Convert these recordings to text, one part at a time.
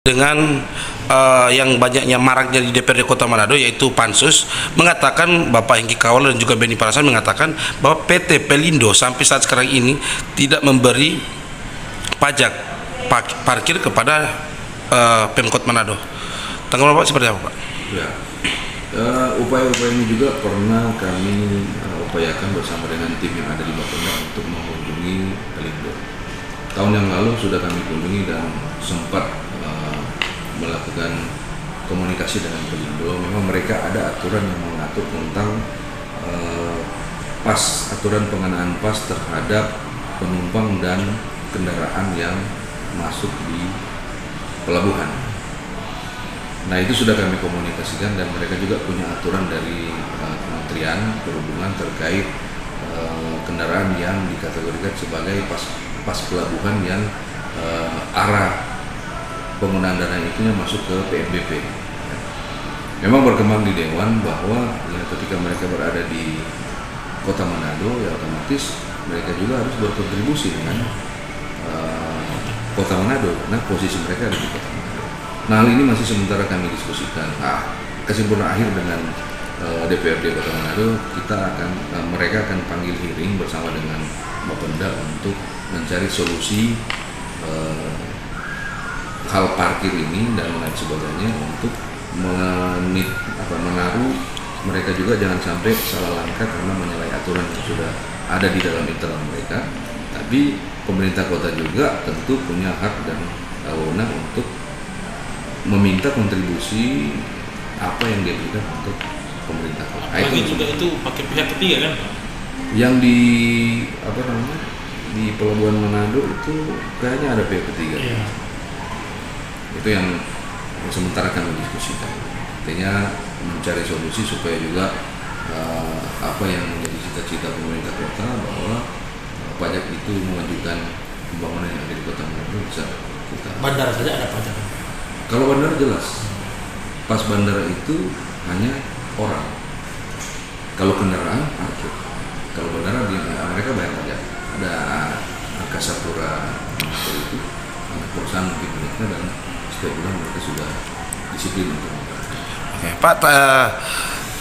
dengan yang banyaknya maraknya di DPRD Kota Manado, yaitu Pansus, mengatakan, Bapak Hengki Kawal dan juga Benny Parasan mengatakan bahwa PT Pelindo sampai saat sekarang ini tidak memberi pajak parkir kepada Pemkot Manado. Tanggapan Bapak seperti apa, Pak? Ya, upaya-upaya ini juga pernah kami upayakan bersama dengan tim yang ada di Bapenda untuk mengunjungi Pelindo. Tahun yang lalu sudah kami kunjungi dan sempat melakukan komunikasi dengan Pelindo. Memang mereka ada aturan yang mengatur tentang aturan pengenaan pas terhadap penumpang dan kendaraan yang masuk di pelabuhan. Nah, itu sudah kami komunikasikan dan mereka juga punya aturan dari Kementerian Perhubungan terkait kendaraan yang dikategorikan sebagai pas pelabuhan yang arah penggunaan dana itu masuk ke PNBP. Memang berkembang di Dewan bahwa ya, ketika mereka berada di Kota Manado, ya otomatis mereka juga harus berkontribusi dengan Kota Manado karena posisi mereka ada di Kota Manado. Nah, hal ini masih sementara kami diskusikan. Kesimpulan akhir dengan DPRD Kota Manado, mereka akan panggil hearing bersama dengan Bapenda untuk mencari solusi hal parkir ini dan lain sebagainya untuk menaruh mereka juga jangan sampai salah langkah karena menyalahi aturan yang sudah ada di dalam internal mereka. Tapi pemerintah kota juga tentu punya hak dan wewenang untuk meminta kontribusi apa yang dia berikan untuk pemerintah kota. Lagi juga itu pakai pihak ketiga kan, Pak? Yang di di Pelabuhan Manado itu kayaknya ada pihak ketiga. Iya. Itu yang sementara kami diskusikan. Artinya mencari solusi supaya juga apa yang menjadi cita-cita pemerintah kota bahwa pajak itu mewajibkan pembangunan yang ada di Kota Manado bisa kita. Bandara saja ada pajak. Kalau bandara jelas, pas bandara itu hanya orang. Kalau kendaraan parkir. Kalau bandara mereka bayar pajak. Ada Angkasa Pura itu, perusahaan mungkin mereka dan setiap bulan mereka sudah disiplin untuk Oke, Pak,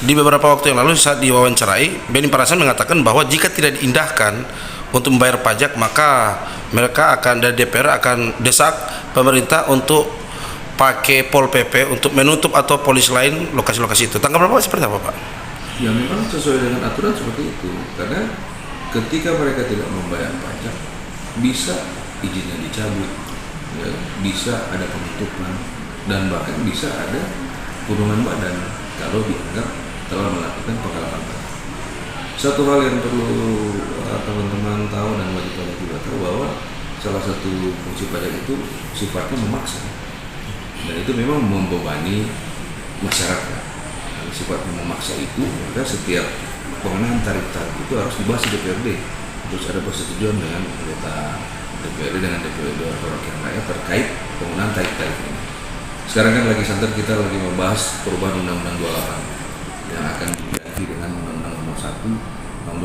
di beberapa waktu yang lalu saat diwawancarai, Benny Parasan mengatakan bahwa jika tidak diindahkan untuk membayar pajak, maka mereka akan dari DPR akan desak pemerintah untuk pakai Pol PP untuk menutup atau polis lain lokasi-lokasi itu. Tanggapan Bapak seperti apa, Pak? Ya, memang sesuai dengan aturan seperti itu. Karena ketika mereka tidak membayar pajak, bisa izinnya dicabut, ya, bisa ada penutupan, dan bahkan bisa ada kurungan badan kalau dianggap telah melakukan penggelapan pajak. Satu hal yang perlu teman-teman tahu dan wajib pajak juga tahu bahwa salah satu fungsi pajak itu sifatnya memaksa, dan itu memang membebani masyarakat. Kalau sifatnya memaksa itu, maka setiap pengenaan tarif-tarif itu harus dibahas di DPRD, terus ada persetujuan dengan anggota DPRD dengan DPRD Perwakilan Rakyat terkait penggunaan tarif-tarif ini. Sekarang kan lagi santer kita lagi membahas perubahan Undang-Undang 28 yang akan diganti dengan Undang-Undang Nomor 1 Tahun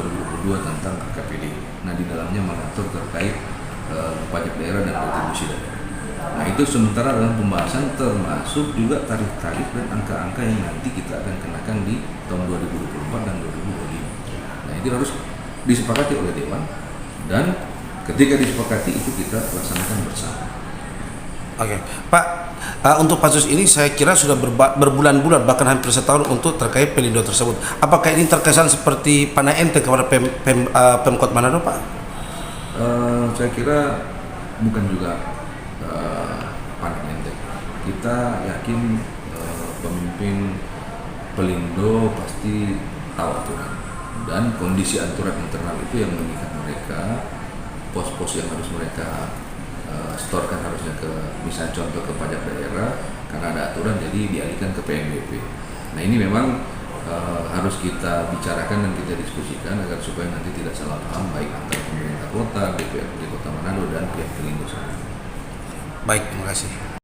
2022 tentang KPD. Nah, di dalamnya mengatur terkait pajak daerah dan retribusi daerah. Nah, itu sementara dalam pembahasan termasuk juga tarif-tarif dan angka-angka yang nanti kita akan kenakan di tahun 2024 dan 2025. Nah, itu harus disepakati oleh Dewan dan ketika disepakati itu kita laksanakan bersama. Oke, Pak, untuk pansus ini saya kira sudah berbulan-bulan bahkan hampir setahun untuk terkait Pelindo tersebut. Apakah ini terkesan seperti panah ente kepada Pemkot Manado, Pak? Saya kira bukan juga panah ente. Kita yakin pemimpin Pelindo pasti tahu aturan dan kondisi aturan internal itu yang mengikat mereka, pos-pos yang harus mereka setorkan harusnya ke, misalnya contoh ke pajak daerah, karena ada aturan jadi dialihkan ke PNBP. Nah, ini memang harus kita bicarakan dan kita diskusikan agar supaya nanti tidak salah paham baik antara pemerintah kota, DPRD Kota Manado dan pihak Pelindo. Baik, terima kasih.